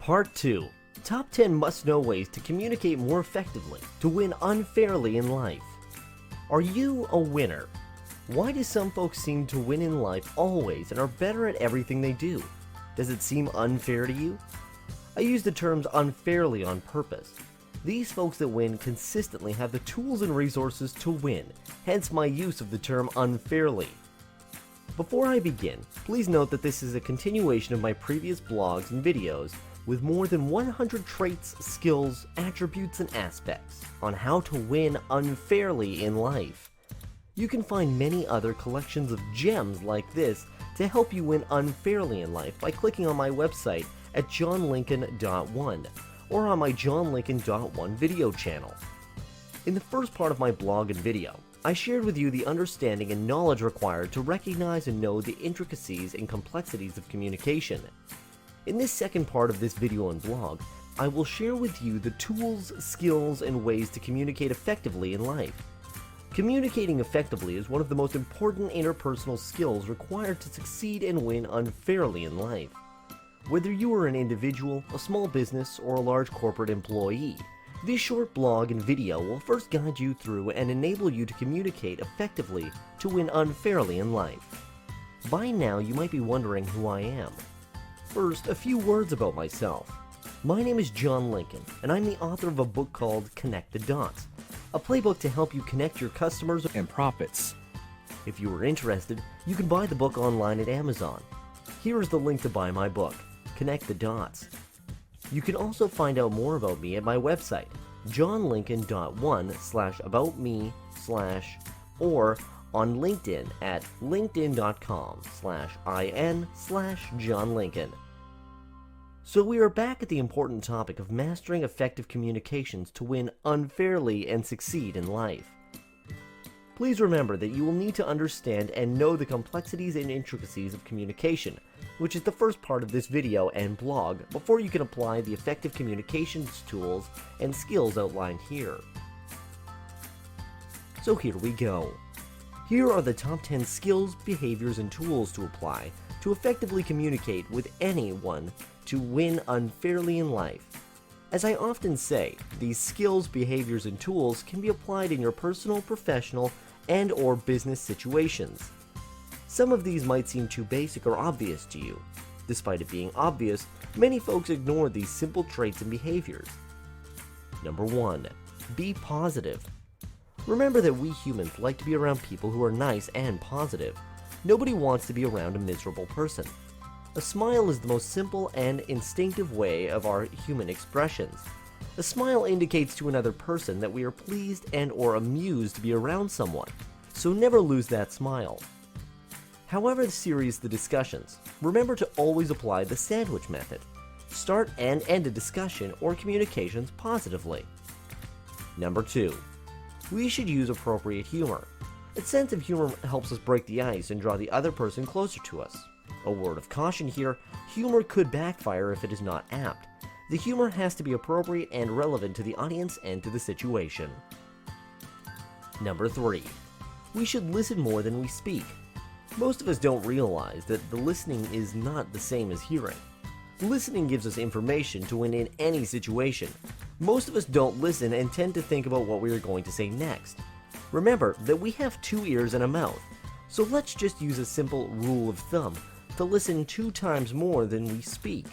Part 2. Top 10 must-know ways to communicate more effectively to win unfairly in life. Are you a winner? Why do some folks seem to win in life always and are better at everything they do? Does it seem unfair to you? I use the terms unfairly on purpose. These folks that win consistently have the tools and resources to win, hence my use of the term unfairly. Before I begin, please note that this is a continuation of my previous blogs and videos with more than 100 traits, skills, attributes, and aspects on how to win unfairly in life. You can find many other collections of gems like this to help you win unfairly in life by clicking on my website at johnlincoln.one or on my johnlincoln.one video channel. In the first part of my blog and video, I shared with you the understanding and knowledge required to recognize and know the intricacies and complexities of communication. In this second part of this video and blog, I will share with you the tools, skills, and ways to communicate effectively in life. Communicating effectively is one of the most important interpersonal skills required to succeed and win unfairly in life. Whether you are an individual, a small business, or a large corporate employee, this short blog and video will first guide you through and enable you to communicate effectively to win unfairly in life. By now, you might be wondering who I am. First, a few words about myself. My name is John Lincoln, and I'm the author of a book called Connect the Dots, a playbook to help you connect your customers and profits. If you are interested, you can buy the book online at Amazon. Here is the link to buy my book, Connect the Dots. You can also find out more about me at my website, johnlincoln.one/aboutme/ or on LinkedIn at linkedin.com/in/johnlincoln. So we are back at the important topic of mastering effective communications to win unfairly and succeed in life. Please remember that you will need to understand and know the complexities and intricacies of communication, which is the first part of this video and blog, before you can apply the effective communications tools and skills outlined here. So here we go. Here are the top 10 skills, behaviors, and tools to apply to effectively communicate with anyone to win unfairly in life. As I often say, these skills, behaviors, and tools can be applied in your personal, professional, and/or business situations. Some of these might seem too basic or obvious to you. Despite it being obvious, many folks ignore these simple traits and behaviors. Number 1. Be positive. Remember that we humans like to be around people who are nice and positive. Nobody wants to be around a miserable person. A smile is the most simple and instinctive way of our human expressions. A smile indicates to another person that we are pleased and/or amused to be around someone, so never lose that smile. However serious the discussions, remember to always apply the sandwich method. Start and end a discussion or communications positively. Number 2. We should use appropriate humor. A sense of humor helps us break the ice and draw the other person closer to us. A word of caution here, humor could backfire if it is not apt. The humor has to be appropriate and relevant to the audience and to the situation. Number 3. We should listen more than we speak. Most of us don't realize that the listening is not the same as hearing. Listening gives us information to win in any situation. Most of us don't listen and tend to think about what we are going to say next. Remember that we have 2 ears and a mouth, so let's just use a simple rule of thumb to listen 2 times more than we speak.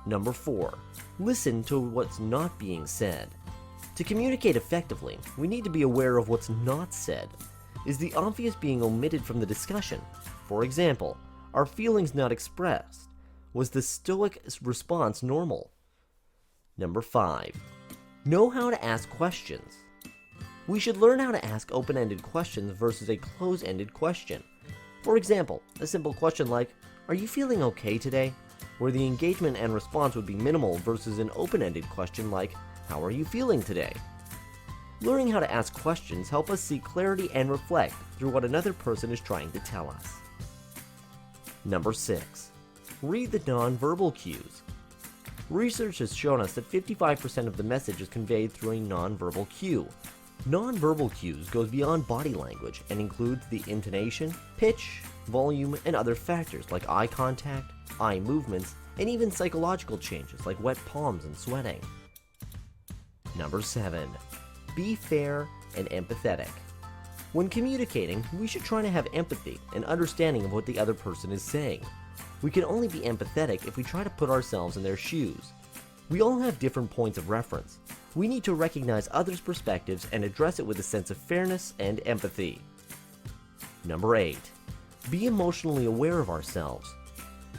Number 4. Listen to what's not being said. To communicate effectively, we need to be aware of what's not said. Is the obvious being omitted from the discussion? For example, are feelings not expressed? Was the stoic response normal? Number 5. Know how to ask questions. We should learn how to ask open-ended questions versus a close-ended question. For example, a simple question like, "Are you feeling okay today?" where the engagement and response would be minimal versus an open-ended question like, "How are you feeling today?" Learning how to ask questions help us see clarity and reflect through what another person is trying to tell us. Number 6. Read the nonverbal cues. Research has shown us that 55% of the message is conveyed through a nonverbal cue. Nonverbal cues goes beyond body language and includes the intonation, pitch, volume, and other factors like eye contact, eye movements, and even psychological changes like wet palms and sweating. Number 7. Be fair and empathetic. When communicating, we should try to have empathy and understanding of what the other person is saying. We can only be empathetic if we try to put ourselves in their shoes. We all have different points of reference. We need to recognize others' perspectives and address it with a sense of fairness and empathy. Number 8. Be emotionally aware of ourselves.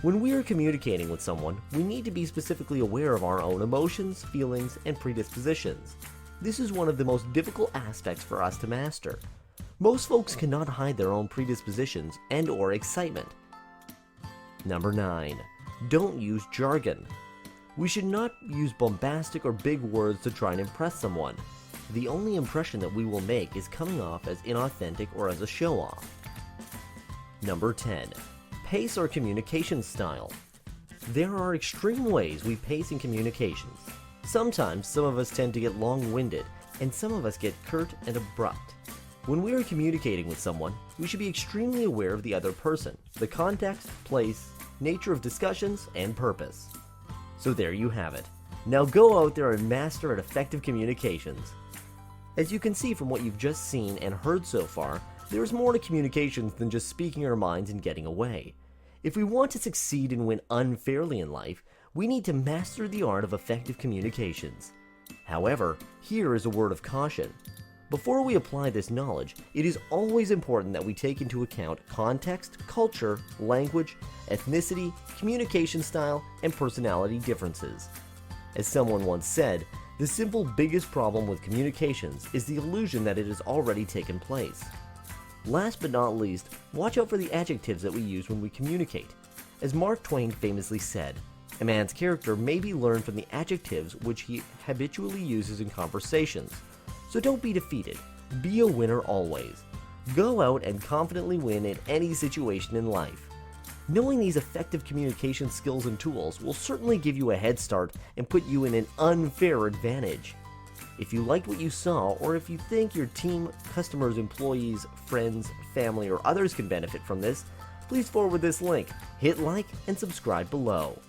When we are communicating with someone, we need to be specifically aware of our own emotions, feelings, and predispositions. This is one of the most difficult aspects for us to master. Most folks cannot hide their own predispositions and/or excitement. Number 9. Don't use jargon. We should not use bombastic or big words to try and impress someone. The only impression that we will make is coming off as inauthentic or as a show-off. Number 10. Pace or communication style. There are extreme ways we pace in communications. Sometimes some of us tend to get long-winded, and some of us get curt and abrupt. When we are communicating with someone, we should be extremely aware of the other person, the context, place, nature of discussions, and purpose. So there you have it. Now go out there and master at effective communications. As you can see from what you've just seen and heard so far, there is more to communications than just speaking our minds and getting away. If we want to succeed and win unfairly in life, we need to master the art of effective communications. However, here is a word of caution. Before we apply this knowledge, it is always important that we take into account context, culture, language, ethnicity, communication style, and personality differences. As someone once said, the simple biggest problem with communications is the illusion that it has already taken place. Last but not least, watch out for the adjectives that we use when we communicate. As Mark Twain famously said, a man's character may be learned from the adjectives which he habitually uses in conversations. So don't be defeated. Be a winner always. Go out and confidently win in any situation in life. Knowing these effective communication skills and tools will certainly give you a head start and put you in an unfair advantage. If you liked what you saw, or if you think your team, customers, employees, friends, family, or others can benefit from this, please forward this link, hit like, and subscribe below.